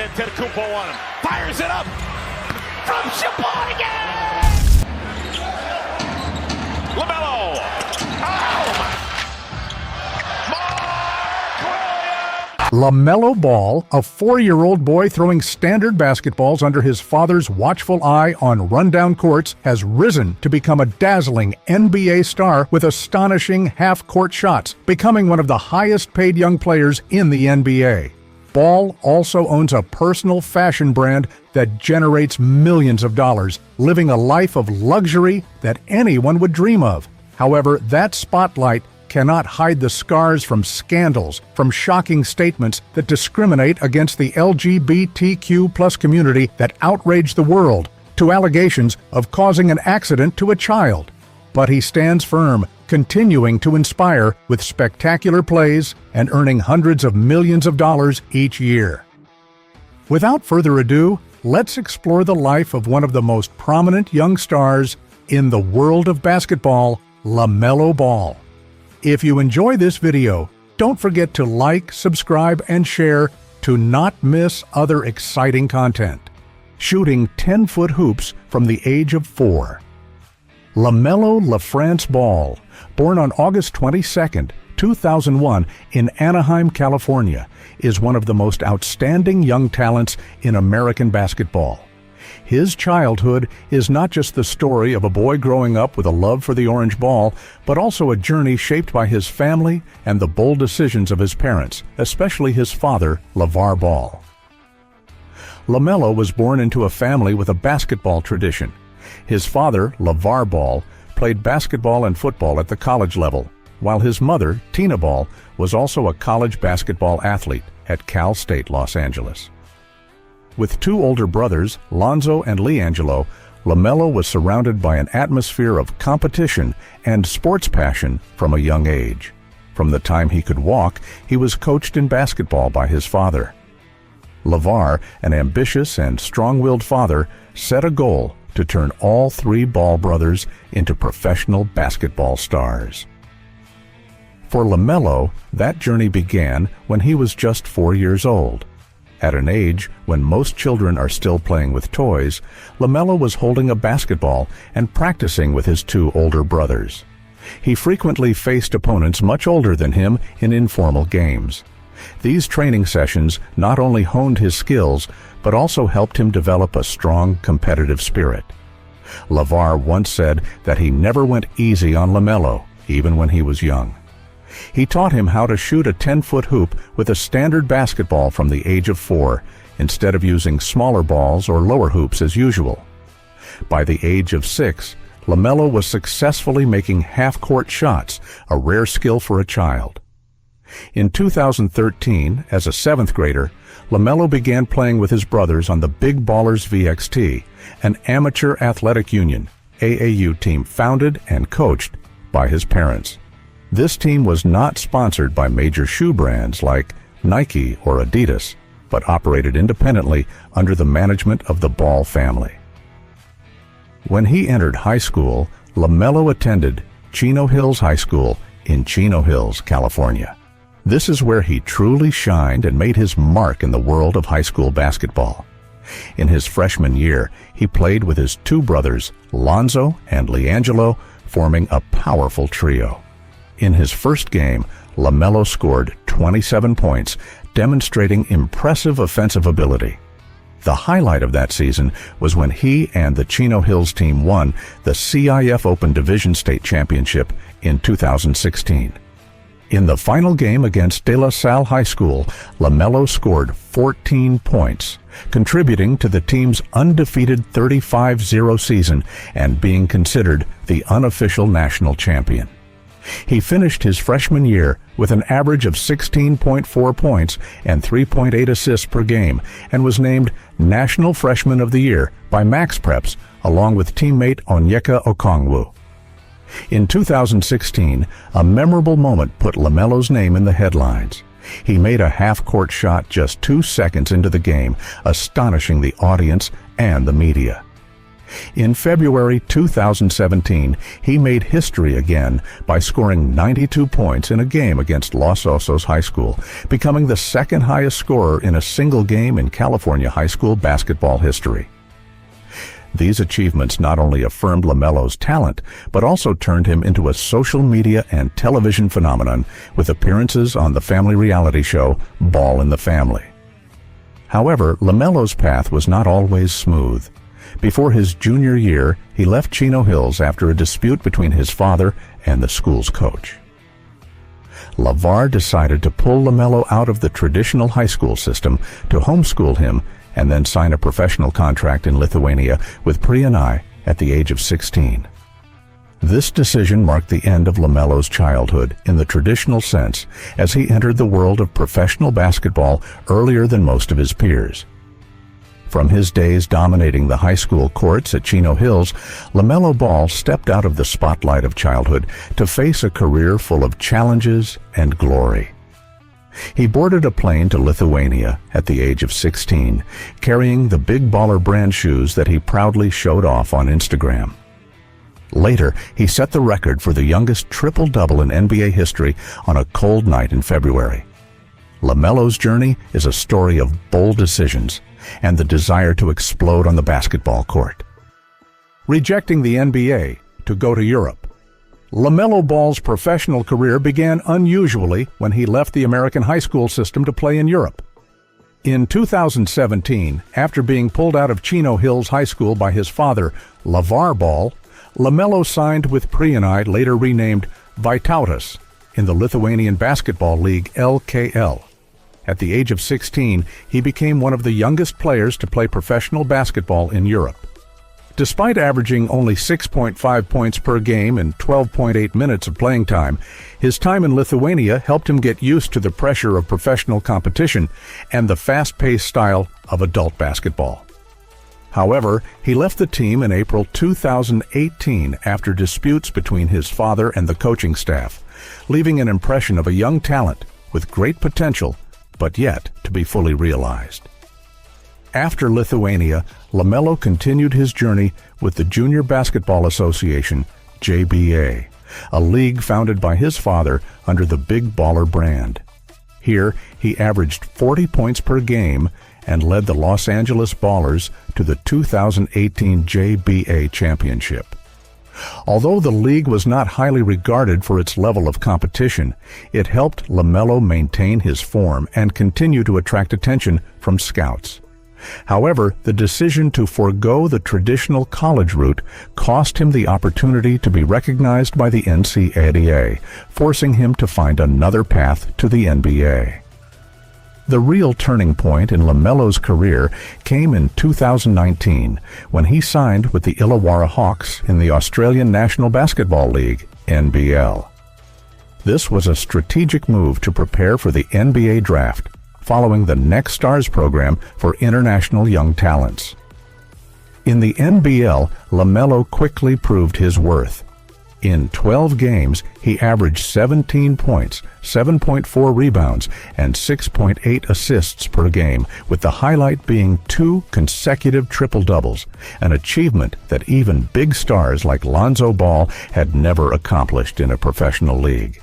Antetokounmpo on him. Fires it up from Sheboygan! LaMelo! Oh! LaMelo Ball, a 4-year-old boy throwing standard basketballs under his father's watchful eye on rundown courts, has risen to become a dazzling NBA star with astonishing half-court shots, becoming one of the highest-paid young players in the NBA. Ball also owns a personal fashion brand that generates millions of dollars, living a life of luxury that anyone would dream of. However, that spotlight cannot hide the scars from scandals, from shocking statements that discriminate against the LGBTQ+ community that outrage the world, to allegations of causing an accident to a child. But he stands firm, continuing to inspire with spectacular plays and earning hundreds of millions of dollars each year. Without further ado, let's explore the life of one of the most prominent young stars in the world of basketball, LaMelo Ball. If you enjoy this video, don't forget to like, subscribe, and share to not miss other exciting content. Shooting 10-foot hoops from the age of 4. LaMelo LaFrance Ball, born on August 22, 2001 in Anaheim, California, is one of the most outstanding young talents in American basketball. His childhood is not just the story of a boy growing up with a love for the orange ball, but also a journey shaped by his family and the bold decisions of his parents, especially his father, LeVar Ball. LaMelo was born into a family with a basketball tradition. His father, LeVar Ball, played basketball and football at the college level, while his mother, Tina Ball, was also a college basketball athlete at Cal State Los Angeles. With 2 older brothers, Lonzo and LiAngelo, LaMelo was surrounded by an atmosphere of competition and sports passion from a young age. From the time he could walk, he was coached in basketball by his father. LeVar, an ambitious and strong-willed father, set a goal to turn all 3 Ball brothers into professional basketball stars. For LaMelo, that journey began when he was just 4 years old. At an age when most children are still playing with toys, LaMelo was holding a basketball and practicing with his 2 older brothers. He frequently faced opponents much older than him in informal games. These training sessions not only honed his skills, but also helped him develop a strong competitive spirit. LeVar once said that he never went easy on LaMelo, even when he was young. He taught him how to shoot a 10-foot hoop with a standard basketball from the age of 4, instead of using smaller balls or lower hoops as usual. By the age of 6, LaMelo was successfully making half-court shots, a rare skill for a child. In 2013, as a 7th grader, LaMelo began playing with his brothers on the Big Ballers VXT, an amateur athletic union, AAU team founded and coached by his parents. This team was not sponsored by major shoe brands like Nike or Adidas, but operated independently under the management of the Ball family. When he entered high school, LaMelo attended Chino Hills High School in Chino Hills, California. This is where he truly shined and made his mark in the world of high school basketball. In his freshman year, he played with his 2 brothers, Lonzo and LiAngelo, forming a powerful trio. In his first game, LaMelo scored 27 points, demonstrating impressive offensive ability. The highlight of that season was when he and the Chino Hills team won the CIF Open Division State Championship in 2016. In the final game against De La Salle High School, LaMelo scored 14 points, contributing to the team's undefeated 35-0 season and being considered the unofficial national champion. He finished his freshman year with an average of 16.4 points and 3.8 assists per game and was named National Freshman of the Year by Max Preps along with teammate Onyeka Okongwu. In 2016, a memorable moment put LaMelo's name in the headlines. He made a half-court shot just 2 seconds into the game, astonishing the audience and the media. In February 2017, he made history again by scoring 92 points in a game against Los Osos High School, becoming the second highest scorer in a single game in California high school basketball history. These achievements not only affirmed LaMelo's talent, but also turned him into a social media and television phenomenon with appearances on the family reality show Ball in the Family. However, LaMelo's path was not always smooth. Before his junior year, he left Chino Hills after a dispute between his father and the school's coach. LaVar decided to pull LaMelo out of the traditional high school system to homeschool him and then sign a professional contract in Lithuania with Prienai at the age of 16. This decision marked the end of LaMelo's childhood in the traditional sense, as he entered the world of professional basketball earlier than most of his peers. From his days dominating the high school courts at Chino Hills, LaMelo Ball stepped out of the spotlight of childhood to face a career full of challenges and glory. He boarded a plane to Lithuania at the age of 16, carrying the Big Baller brand shoes that he proudly showed off on Instagram. Later, he set the record for the youngest triple-double in NBA history on a cold night in February. LaMelo's journey is a story of bold decisions and the desire to explode on the basketball court. Rejecting the NBA to go to Europe. LaMelo Ball's professional career began unusually when he left the American high school system to play in Europe. In 2017, after being pulled out of Chino Hills High School by his father, LaVar Ball, LaMelo signed with Prienai, later renamed Vytautas, in the Lithuanian Basketball League LKL. At the age of 16, he became one of the youngest players to play professional basketball in Europe. Despite averaging only 6.5 points per game and 12.8 minutes of playing time, his time in Lithuania helped him get used to the pressure of professional competition and the fast-paced style of adult basketball. However, he left the team in April 2018 after disputes between his father and the coaching staff, leaving an impression of a young talent with great potential, but yet to be fully realized. After Lithuania, LaMelo continued his journey with the Junior Basketball Association, JBA, a league founded by his father under the Big Baller brand. Here, he averaged 40 points per game and led the Los Angeles Ballers to the 2018 JBA championship. Although the league was not highly regarded for its level of competition, it helped LaMelo maintain his form and continue to attract attention from scouts. However, the decision to forego the traditional college route cost him the opportunity to be recognized by the NCAA, forcing him to find another path to the NBA. The real turning point in LaMelo's career came in 2019 when he signed with the Illawarra Hawks in the Australian National Basketball League, NBL. This was a strategic move to prepare for the NBA draft, following the Next Stars program for international young talents. In the NBL, LaMelo quickly proved his worth. In 12 games, he averaged 17 points, 7.4 rebounds, and 6.8 assists per game, with the highlight being 2 consecutive triple-doubles, an achievement that even big stars like Lonzo Ball had never accomplished in a professional league.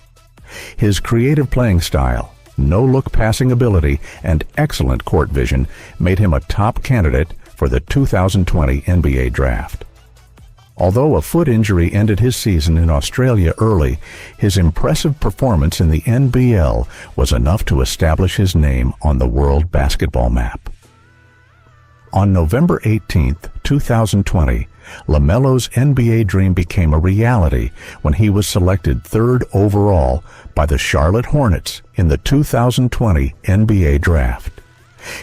His creative playing style, no-look passing ability, and excellent court vision made him a top candidate for the 2020 NBA Draft. Although a foot injury ended his season in Australia early, his impressive performance in the NBL was enough to establish his name on the world basketball map. On November 18, 2020, LaMelo's NBA dream became a reality when he was selected 3rd overall by the Charlotte Hornets in the 2020 NBA Draft.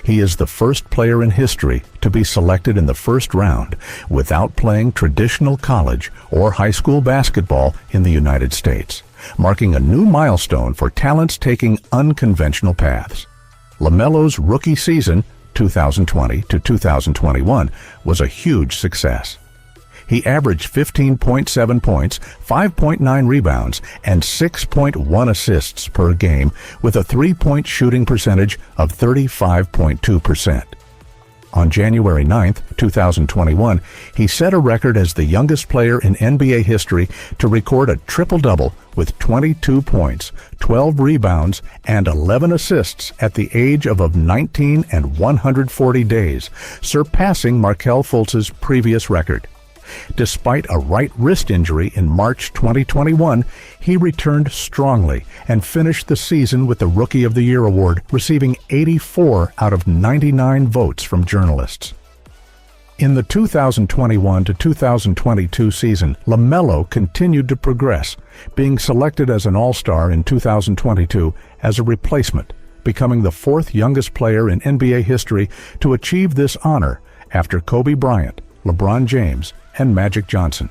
He is the first player in history to be selected in the first round without playing traditional college or high school basketball in the United States, marking a new milestone for talents taking unconventional paths. LaMelo's rookie season, 2020 to 2021, was a huge success. He averaged 15.7 points, 5.9 rebounds, and 6.1 assists per game with a three-point shooting percentage of 35.2%. On January 9, 2021, he set a record as the youngest player in NBA history to record a triple-double with 22 points, 12 rebounds, and 11 assists at the age of 19 and 140 days, surpassing Markelle Fultz's previous record. Despite a right wrist injury in March 2021, he returned strongly and finished the season with the Rookie of the Year award, receiving 84 out of 99 votes from journalists. In the 2021 to 2022 season, LaMelo continued to progress, being selected as an All-Star in 2022 as a replacement, becoming the fourth youngest player in NBA history to achieve this honor after Kobe Bryant, LeBron James, and Magic Johnson.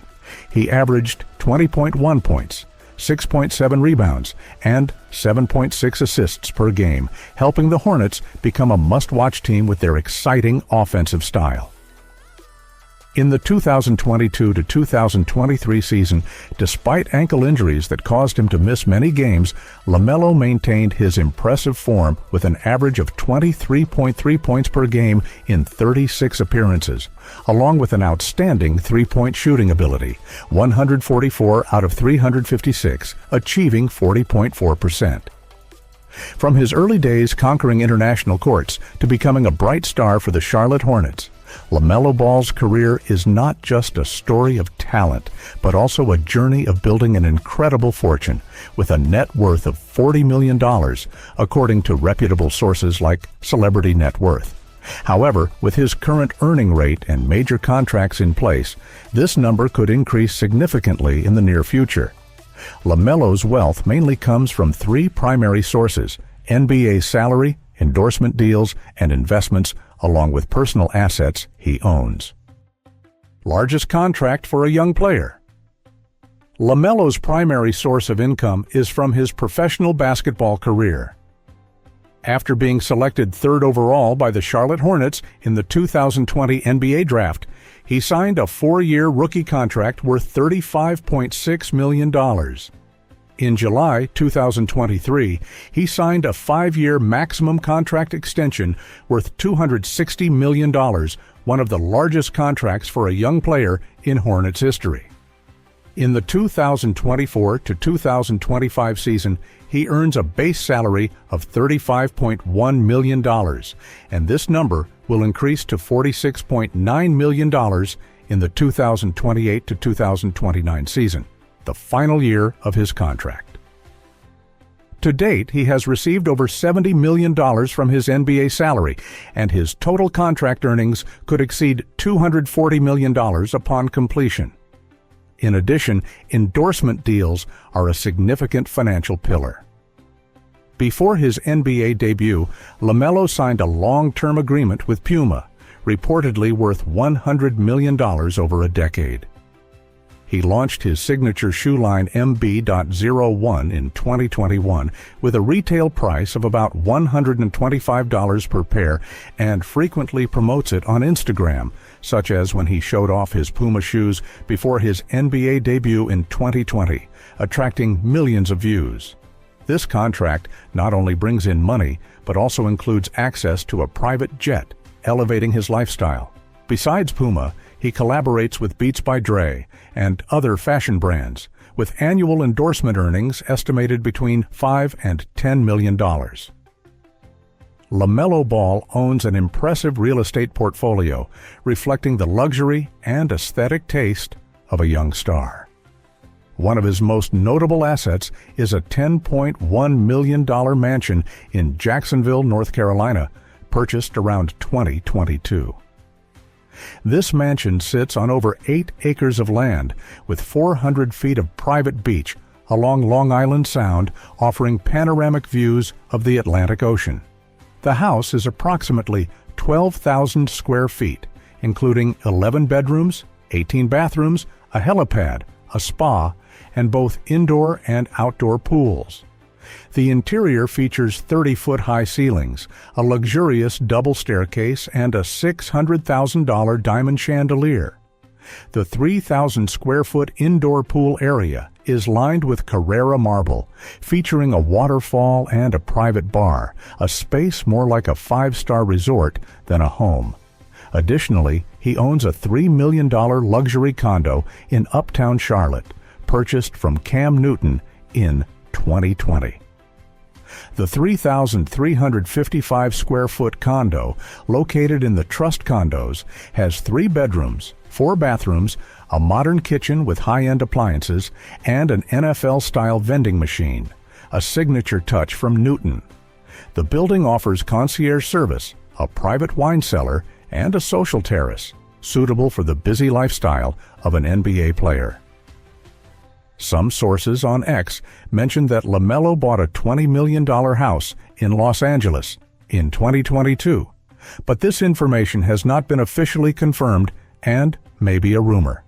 He averaged 20.1 points, 6.7 rebounds, and 7.6 assists per game, helping the Hornets become a must-watch team with their exciting offensive style. In the 2022 to 2023 season, despite ankle injuries that caused him to miss many games, LaMelo maintained his impressive form with an average of 23.3 points per game in 36 appearances, along with an outstanding three-point shooting ability, 144 out of 356, achieving 40.4%. From his early days conquering international courts to becoming a bright star for the Charlotte Hornets, LaMelo Ball's career is not just a story of talent, but also a journey of building an incredible fortune with a net worth of $40 million, according to reputable sources like Celebrity Net Worth. However, with his current earning rate and major contracts in place, this number could increase significantly in the near future. LaMelo's wealth mainly comes from three primary sources: NBA salary, endorsement deals, and investments, along with personal assets he owns. Largest contract for a young player. LaMelo's primary source of income is from his professional basketball career. After being selected third overall by the Charlotte Hornets in the 2020 NBA Draft, he signed a 4-year rookie contract worth $35.6 million. In July 2023, he signed a 5-year maximum contract extension worth $260 million, one of the largest contracts for a young player in Hornets history. In the 2024 to 2025 season, he earns a base salary of $35.1 million, and this number will increase to $46.9 million in the 2028 to 2029 season, the final year of his contract. To date, he has received over $70 million from his NBA salary, and his total contract earnings could exceed $240 million upon completion. In addition, endorsement deals are a significant financial pillar. Before his NBA debut, LaMelo signed a long-term agreement with Puma, reportedly worth $100 million over a decade. He launched his signature shoe line MB.01 in 2021 with a retail price of about $125 per pair and frequently promotes it on Instagram, such as when he showed off his Puma shoes before his NBA debut in 2020, attracting millions of views. This contract not only brings in money, but also includes access to a private jet, elevating his lifestyle. Besides Puma, he collaborates with Beats by Dre and other fashion brands, with annual endorsement earnings estimated between $5 and $10 million. LaMelo Ball owns an impressive real estate portfolio, reflecting the luxury and aesthetic taste of a young star. One of his most notable assets is a $10.1 million mansion in Jacksonville, North Carolina, purchased around 2022. This mansion sits on over 8 acres of land with 400 feet of private beach along Long Island Sound, offering panoramic views of the Atlantic Ocean. The house is approximately 12,000 square feet, including 11 bedrooms, 18 bathrooms, a helipad, a spa, and both indoor and outdoor pools. The interior features 30-foot-high ceilings, a luxurious double staircase, and a $600,000 diamond chandelier. The 3,000-square-foot indoor pool area is lined with Carrara marble, featuring a waterfall and a private bar, a space more like a 5-star resort than a home. Additionally, he owns a $3 million luxury condo in Uptown Charlotte, purchased from Cam Newton in 2020. The 3,355 square foot condo, located in the Trust Condos, has 3 bedrooms, 4 bathrooms, a modern kitchen with high-end appliances, and an NFL-style vending machine, a signature touch from Newton. The building offers concierge service, a private wine cellar, and a social terrace, suitable for the busy lifestyle of an NBA player. Some sources on X mentioned that LaMelo bought a $20 million house in Los Angeles in 2022, but this information has not been officially confirmed and may be a rumor.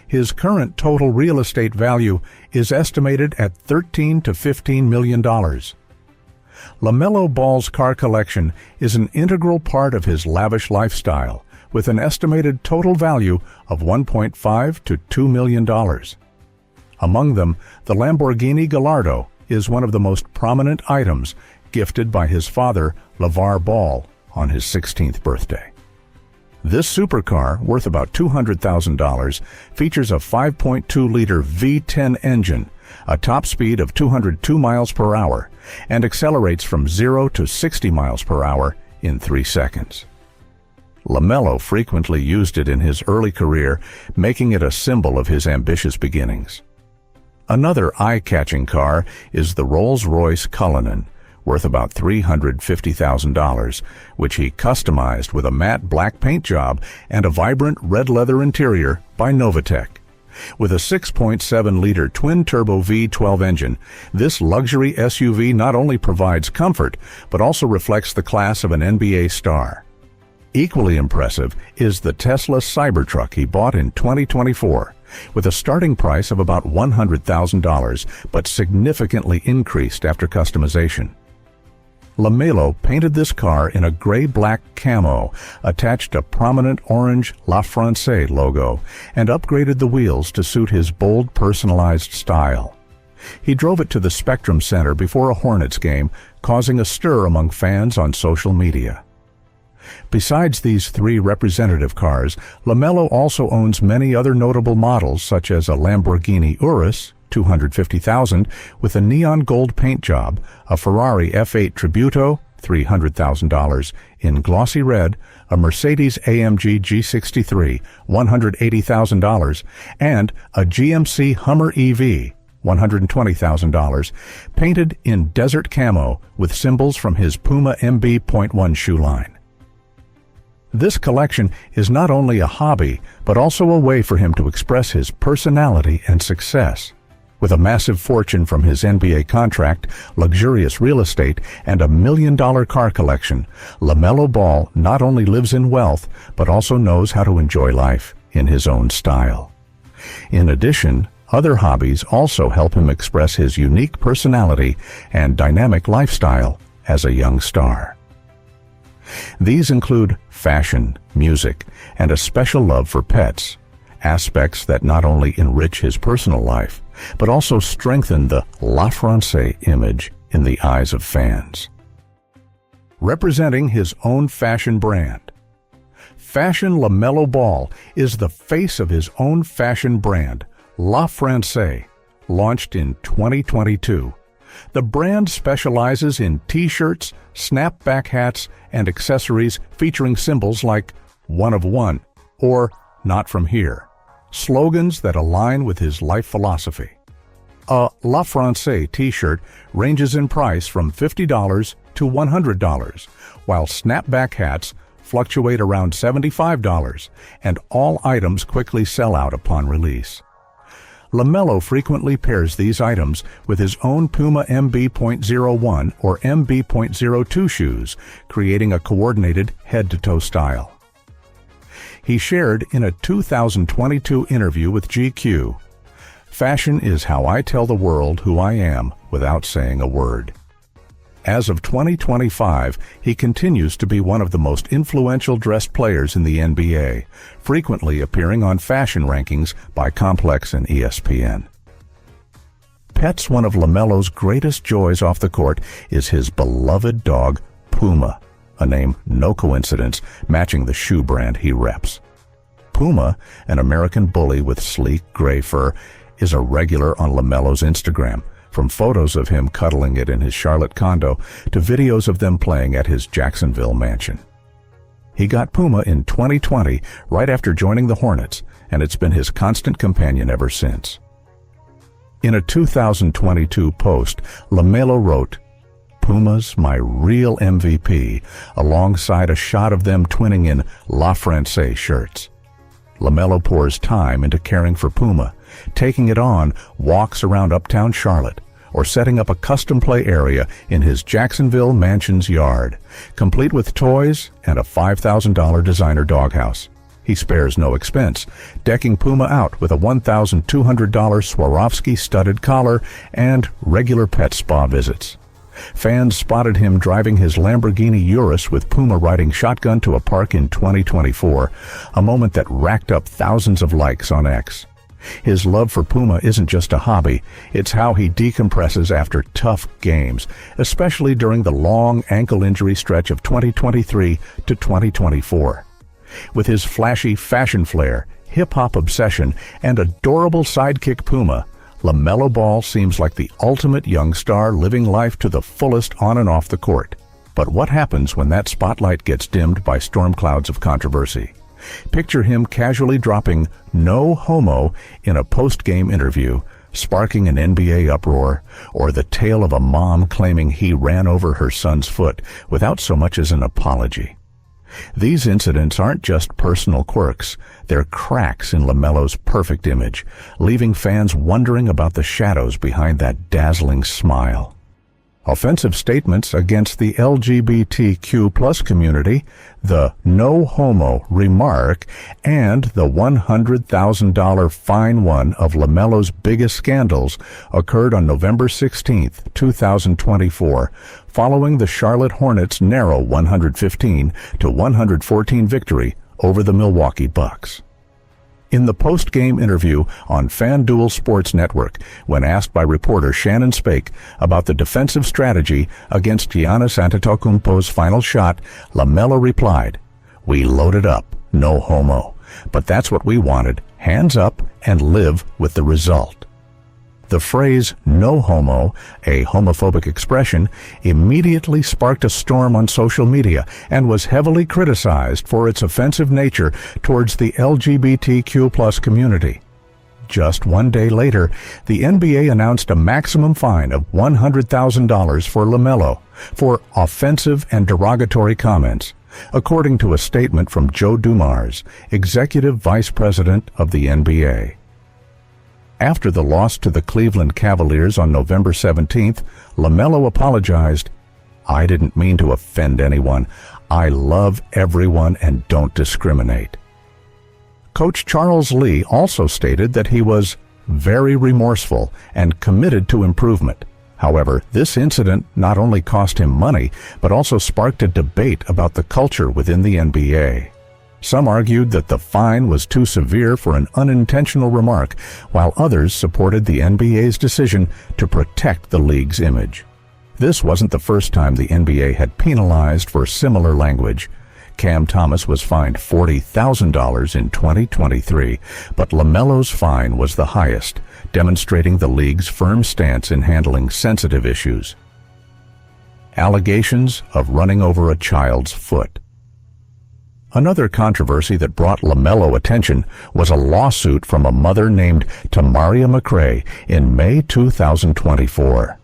His current total real estate value is estimated at $13 to $15 million. LaMelo Ball's car collection is an integral part of his lavish lifestyle, with an estimated total value of $1.5 to $2 million. Among them, the Lamborghini Gallardo is one of the most prominent items gifted by his father, LeVar Ball, on his 16th birthday. This supercar, worth about $200,000, features a 5.2-liter V10 engine, a top speed of 202 miles per hour, and accelerates from 0 to 60 miles per hour in 3 seconds. LaMelo frequently used it in his early career, making it a symbol of his ambitious beginnings. Another eye-catching car is the Rolls-Royce Cullinan, worth about $350,000, which he customized with a matte black paint job and a vibrant red leather interior by Novatech. With a 6.7-liter twin-turbo V12 engine, this luxury SUV not only provides comfort, but also reflects the class of an NBA star. Equally impressive is the Tesla Cybertruck he bought in 2024, with a starting price of about $100,000, but significantly increased after customization. LaMelo painted this car in a gray-black camo, attached a prominent orange La France logo, and upgraded the wheels to suit his bold, personalized style. He drove it to the Spectrum Center before a Hornets game, causing a stir among fans on social media. Besides these 3 representative cars, LaMelo also owns many other notable models, such as a Lamborghini Urus, $250,000, with a neon gold paint job, a Ferrari F8 Tributo, $300,000, in glossy red, a Mercedes-AMG G63, $180,000, and a GMC Hummer EV, $120,000, painted in desert camo with symbols from his Puma MB.1 shoe line. This collection is not only a hobby, but also a way for him to express his personality and success. With a massive fortune from his NBA contract, luxurious real estate, and $1 million car collection, LaMelo Ball not only lives in wealth, but also knows how to enjoy life in his own style. In addition, other hobbies also help him express his unique personality and dynamic lifestyle as a young star. These include fashion, music, and a special love for pets, aspects that not only enrich his personal life, but also strengthen the La France image in the eyes of fans. Representing his own fashion brand, Fashion LaMelo Ball is the face of his own fashion brand, La France, launched in 2022. The brand specializes in t-shirts, snapback hats, and accessories featuring symbols like "one of one" or "not from here," slogans that align with his life philosophy. A La France t-shirt ranges in price from $50 to $100, while snapback hats fluctuate around $75, and all items quickly sell out upon release. LaMelo frequently pairs these items with his own Puma MB.01 or MB.02 shoes, creating a coordinated head-to-toe style. He shared in a 2022 interview with GQ, "Fashion is how I tell the world who I am without saying a word." As of 2025, he continues to be one of the most influential dressed players in the NBA, frequently appearing on fashion rankings by Complex and ESPN. Pets, one of LaMelo's greatest joys off the court, is his beloved dog, Puma, a name no coincidence, matching the shoe brand he reps. Puma, an American bully with sleek gray fur, is a regular on LaMelo's Instagram, from photos of him cuddling it in his Charlotte condo to videos of them playing at his Jacksonville mansion. He got Puma in 2020, right after joining the Hornets, and it's been his constant companion ever since. In a 2022 post, LaMelo wrote, "Puma's my real MVP," alongside a shot of them twinning in La France shirts. LaMelo pours time into caring for Puma, taking it on walks around uptown Charlotte, or setting up a custom play area in his Jacksonville mansion's yard, complete with toys and a $5,000 designer doghouse. He spares no expense, decking Puma out with a $1,200 Swarovski studded collar and regular pet spa visits. Fans spotted him driving his Lamborghini Urus with Puma riding shotgun to a park in 2024, a moment that racked up thousands of likes on X. His love for Puma isn't just a hobby, it's how he decompresses after tough games, especially during the long ankle injury stretch of 2023 to 2024. With his flashy fashion flair, hip-hop obsession, and adorable sidekick Puma, LaMelo Ball seems like the ultimate young star living life to the fullest on and off the court. But what happens when that spotlight gets dimmed by storm clouds of controversy? Picture him casually dropping "no homo" in a post-game interview, sparking an NBA uproar, or the tale of a mom claiming he ran over her son's foot without so much as an apology. These incidents aren't just personal quirks, they're cracks in LaMelo's perfect image, leaving fans wondering about the shadows behind that dazzling smile. Offensive statements against the LGBTQ+ community, the "no homo" remark, and the $100,000 fine, one of LaMelo's biggest scandals, occurred on November 16, 2024, following the Charlotte Hornets' narrow 115-114 victory over the Milwaukee Bucks. In the post-game interview on FanDuel Sports Network, when asked by reporter Shannon Spake about the defensive strategy against Giannis Antetokounmpo's final shot, LaMelo replied, "We loaded up, no homo. But that's what we wanted, hands up and live with the result." The phrase "no homo," a homophobic expression, immediately sparked a storm on social media and was heavily criticized for its offensive nature towards the LGBTQ+ community. Just one day later, the NBA announced a maximum fine of $100,000 for LaMelo for offensive and derogatory comments, according to a statement from Joe Dumars, Executive Vice President of the NBA. After the loss to the Cleveland Cavaliers on November 17th, LaMelo apologized. "I didn't mean to offend anyone. I love everyone and don't discriminate." Coach Charles Lee also stated that he was very remorseful and committed to improvement. However, this incident not only cost him money, but also sparked a debate about the culture within the NBA. Some argued that the fine was too severe for an unintentional remark, while others supported the NBA's decision to protect the league's image. This wasn't the first time the NBA had penalized for similar language. Cam Thomas was fined $40,000 in 2023, but LaMelo's fine was the highest, demonstrating the league's firm stance in handling sensitive issues. Allegations of running over a child's foot. Another controversy that brought LaMelo attention was a lawsuit from a mother named Tamaria McRae in May 2024.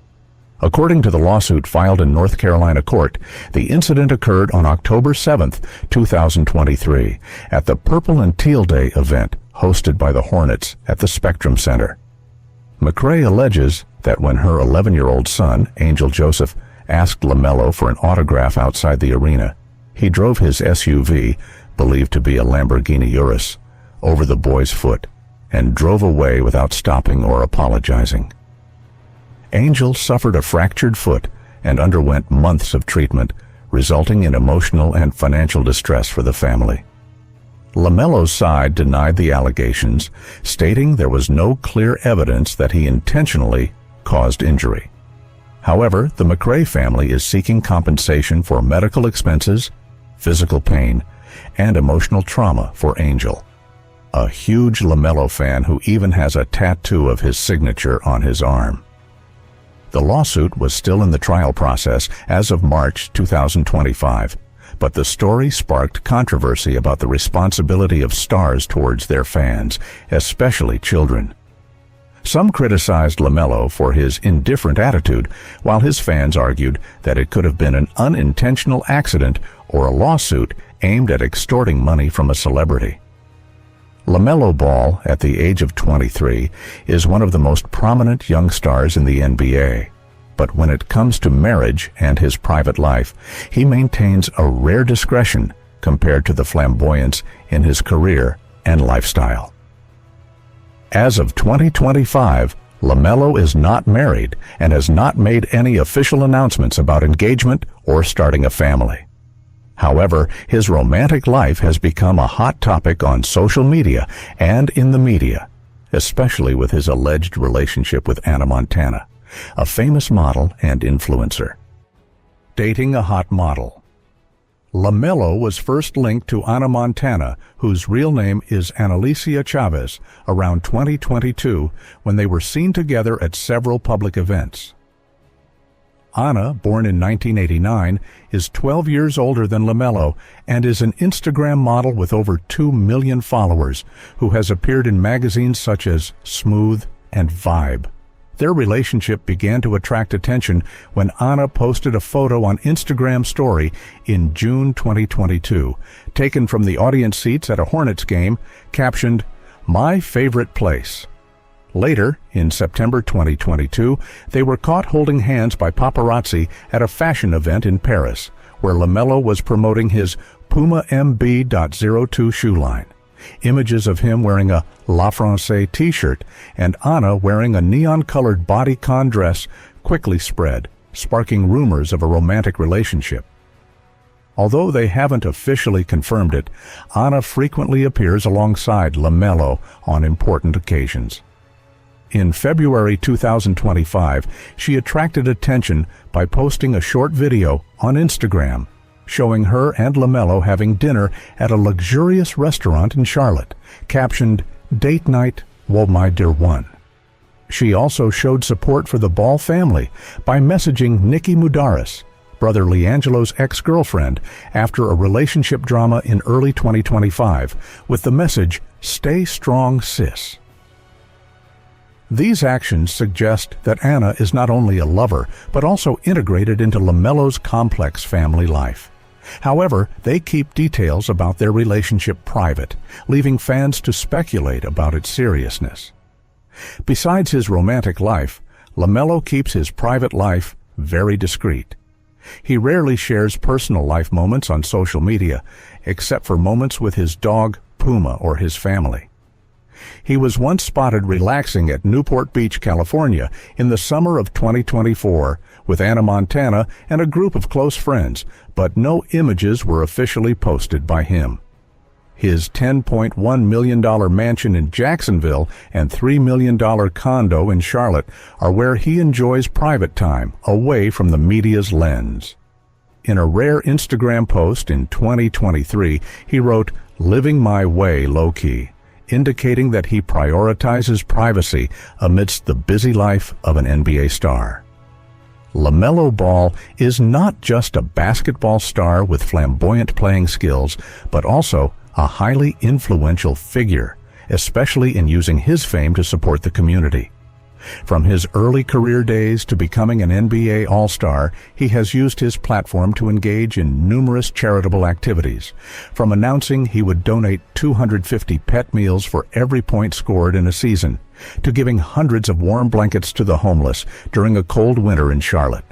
According to the lawsuit filed in North Carolina court, the incident occurred on October 7, 2023, at the Purple and Teal Day event hosted by the Hornets at the Spectrum Center. McRae alleges that when her 11-year-old son, Angel Joseph, asked LaMelo for an autograph outside the arena, he drove his SUV, believed to be a Lamborghini Urus, over the boy's foot and drove away without stopping or apologizing. Angel suffered a fractured foot and underwent months of treatment, resulting in emotional and financial distress for the family. LaMelo's side denied the allegations, stating there was no clear evidence that he intentionally caused injury. However, the McRae family is seeking compensation for medical expenses, physical pain, and emotional trauma for Angel, a huge LaMelo fan who even has a tattoo of his signature on his arm. The lawsuit was still in the trial process as of March 2025, but the story sparked controversy about the responsibility of stars towards their fans, especially children. Some criticized LaMelo for his indifferent attitude, while his fans argued that it could have been an unintentional accident or a lawsuit aimed at extorting money from a celebrity. LaMelo Ball, at the age of 23, is one of the most prominent young stars in the NBA. But when it comes to marriage and his private life, he maintains a rare discretion compared to the flamboyance in his career and lifestyle. As of 2025, LaMelo is not married and has not made any official announcements about engagement or starting a family. However, his romantic life has become a hot topic on social media and in the media, especially with his alleged relationship with Anna Montana, a famous model and influencer. Dating a hot model. LaMelo was first linked to Anna Montana, whose real name is Analicia Chavez, around 2022 when they were seen together at several public events. Anna, born in 1989, is 12 years older than LaMelo and is an Instagram model with over 2 million followers, who has appeared in magazines such as Smooth and Vibe. Their relationship began to attract attention when Anna posted a photo on Instagram story in June 2022, taken from the audience seats at a Hornets game, captioned, "My favorite place." Later, in September 2022, they were caught holding hands by paparazzi at a fashion event in Paris, where LaMelo was promoting his Puma MB.02 shoe line. Images of him wearing a La France t-shirt and Anna wearing a neon-colored bodycon dress quickly spread, sparking rumors of a romantic relationship. Although they haven't officially confirmed it, Anna frequently appears alongside LaMelo on important occasions. In February 2025, she attracted attention by posting a short video on Instagram showing her and LaMelo having dinner at a luxurious restaurant in Charlotte, captioned, "Date night, Whoa My Dear One." She also showed support for the Ball family by messaging Nikki Mudaris, brother LiAngelo's ex-girlfriend, after a relationship drama in early 2025, with the message, "Stay strong, sis." These actions suggest that Anna is not only a lover, but also integrated into LaMelo's complex family life. However, they keep details about their relationship private, leaving fans to speculate about its seriousness. Besides his romantic life, LaMelo keeps his private life very discreet. He rarely shares personal life moments on social media, except for moments with his dog, Puma, or his family. He was once spotted relaxing at Newport Beach, California, in the summer of 2024 with Anna Montana and a group of close friends, but no images were officially posted by him. His $10.1 million mansion in Jacksonville and $3 million condo in Charlotte are where he enjoys private time, away from the media's lens. In a rare Instagram post in 2023, he wrote, "Living my way low-key," indicating that he prioritizes privacy amidst the busy life of an NBA star. LaMelo Ball is not just a basketball star with flamboyant playing skills, but also a highly influential figure, especially in using his fame to support the community. From his early career days to becoming an NBA All-Star, he has used his platform to engage in numerous charitable activities, from announcing he would donate 250 pet meals for every point scored in a season, to giving hundreds of warm blankets to the homeless during a cold winter in Charlotte.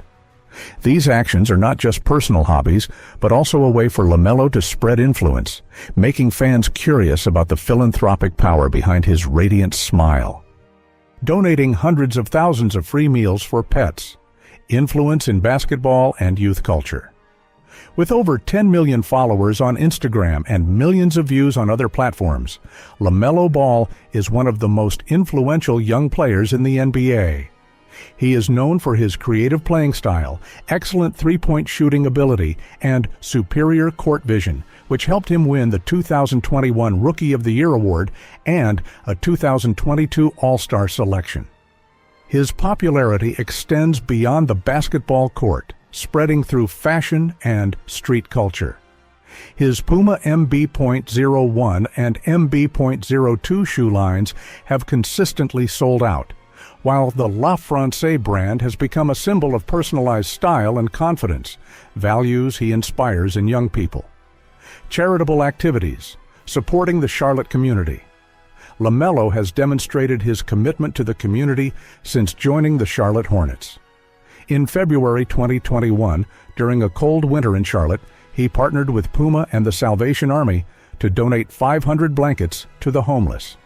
These actions are not just personal hobbies, but also a way for LaMelo to spread influence, making fans curious about the philanthropic power behind his radiant smile. Donating hundreds of thousands of free meals for pets, influence in basketball and youth culture. With over 10 million followers on Instagram and millions of views on other platforms, LaMelo Ball is one of the most influential young players in the NBA. He is known for his creative playing style, excellent three-point shooting ability, and superior court vision, which helped him win the 2021 Rookie of the Year award and a 2022 All-Star selection. His popularity extends beyond the basketball court, spreading through fashion and street culture. His Puma MB.01 and MB.02 shoe lines have consistently sold out, while the La France brand has become a symbol of personalized style and confidence, values he inspires in young people. Charitable activities, supporting the Charlotte community. LaMelo has demonstrated his commitment to the community since joining the Charlotte Hornets. In February 2021, during a cold winter in Charlotte, he partnered with Puma and the Salvation Army to donate 500 blankets to the homeless.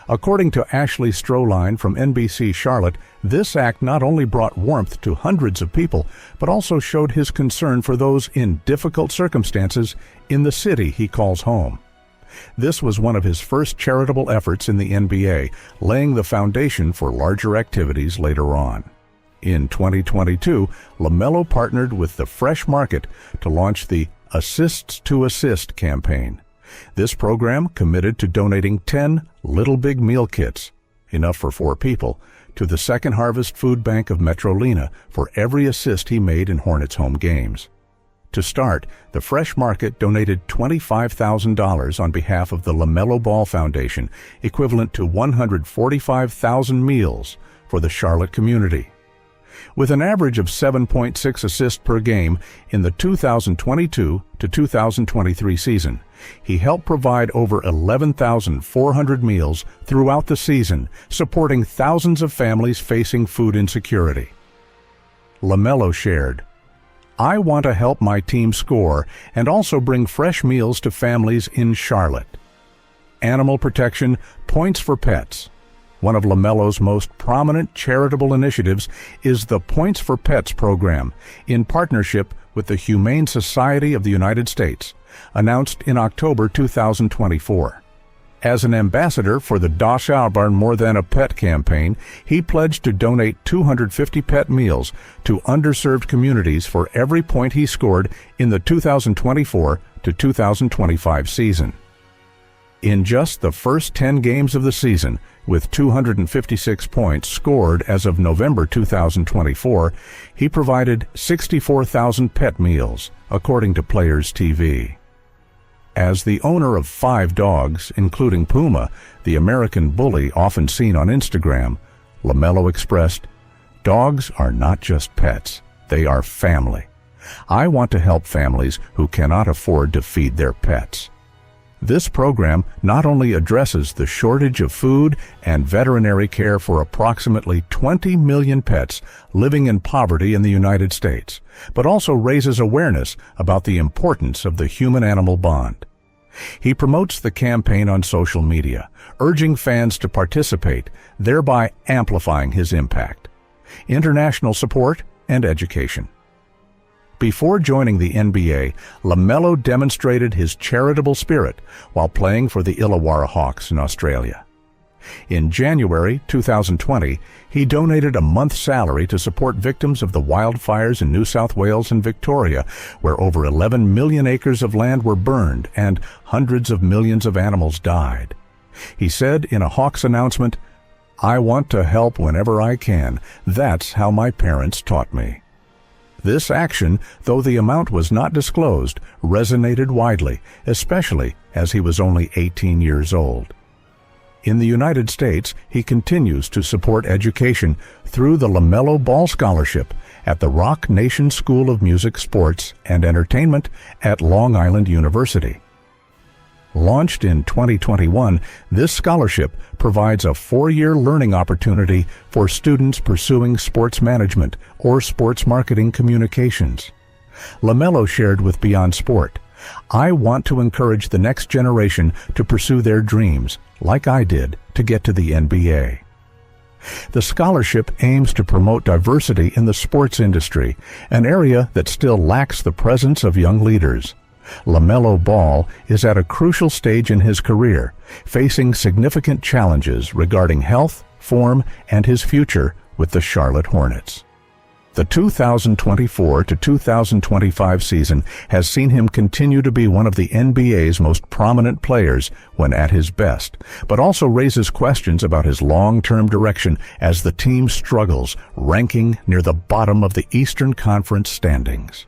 According to Ashley Stroline from NBC Charlotte, this act not only brought warmth to hundreds of people, but also showed his concern for those in difficult circumstances in the city he calls home. This was one of his first charitable efforts in the NBA, laying the foundation for larger activities later on. In 2022, LaMelo partnered with the Fresh Market to launch the Assists to Assist campaign. This program committed to donating 10 Little Big Meal Kits, enough for 4 people, to the Second Harvest Food Bank of Metrolina for every assist he made in Hornets home games. To start, the Fresh Market donated $25,000 on behalf of the LaMelo Ball Foundation, equivalent to 145,000 meals for the Charlotte community. With an average of 7.6 assists per game in the 2022 to 2023 season, he helped provide over 11,400 meals throughout the season, supporting thousands of families facing food insecurity. LaMelo shared, "I want to help my team score and also bring fresh meals to families in Charlotte." Animal protection, Points for Pets. One of LaMelo's most prominent charitable initiatives is the Points for Pets program, in partnership with the Humane Society of the United States, announced in October 2024. As an ambassador for the Das Arbeiten More Than a Pet campaign, he pledged to donate 250 pet meals to underserved communities for every point he scored in the 2024 to 2025 season. In just the first 10 games of the season, with 256 points scored as of November 2024, he provided 64,000 pet meals, according to Players TV. As the owner of 5 dogs, including Puma, the American bully often seen on Instagram, LaMelo expressed, "Dogs are not just pets, they are family. I want to help families who cannot afford to feed their pets." This program not only addresses the shortage of food and veterinary care for approximately 20 million pets living in poverty in the United States, but also raises awareness about the importance of the human-animal bond. He promotes the campaign on social media, urging fans to participate, thereby amplifying his impact. International support and education. Before joining the NBA, LaMelo demonstrated his charitable spirit while playing for the Illawarra Hawks in Australia. In January 2020, he donated a month's salary to support victims of the wildfires in New South Wales and Victoria, where over 11 million acres of land were burned and hundreds of millions of animals died. He said in a Hawks announcement, "I want to help whenever I can. That's how my parents taught me." This action, though the amount was not disclosed, resonated widely, especially as he was only 18 years old. In the United States, he continues to support education through the LaMelo Ball Scholarship at the Rock Nation School of Music, Sports, and Entertainment at Long Island University. Launched in 2021, this scholarship provides a 4-year learning opportunity for students pursuing sports management or sports marketing communications. LaMelo shared with Beyond Sport, "I want to encourage the next generation to pursue their dreams, like I did, to get to the NBA." The scholarship aims to promote diversity in the sports industry, an area that still lacks the presence of young leaders. LaMelo Ball is at a crucial stage in his career, facing significant challenges regarding health, form, and his future with the Charlotte Hornets. The 2024 to 2025 season has seen him continue to be one of the NBA's most prominent players when at his best, but also raises questions about his long-term direction as the team struggles, ranking near the bottom of the Eastern Conference standings.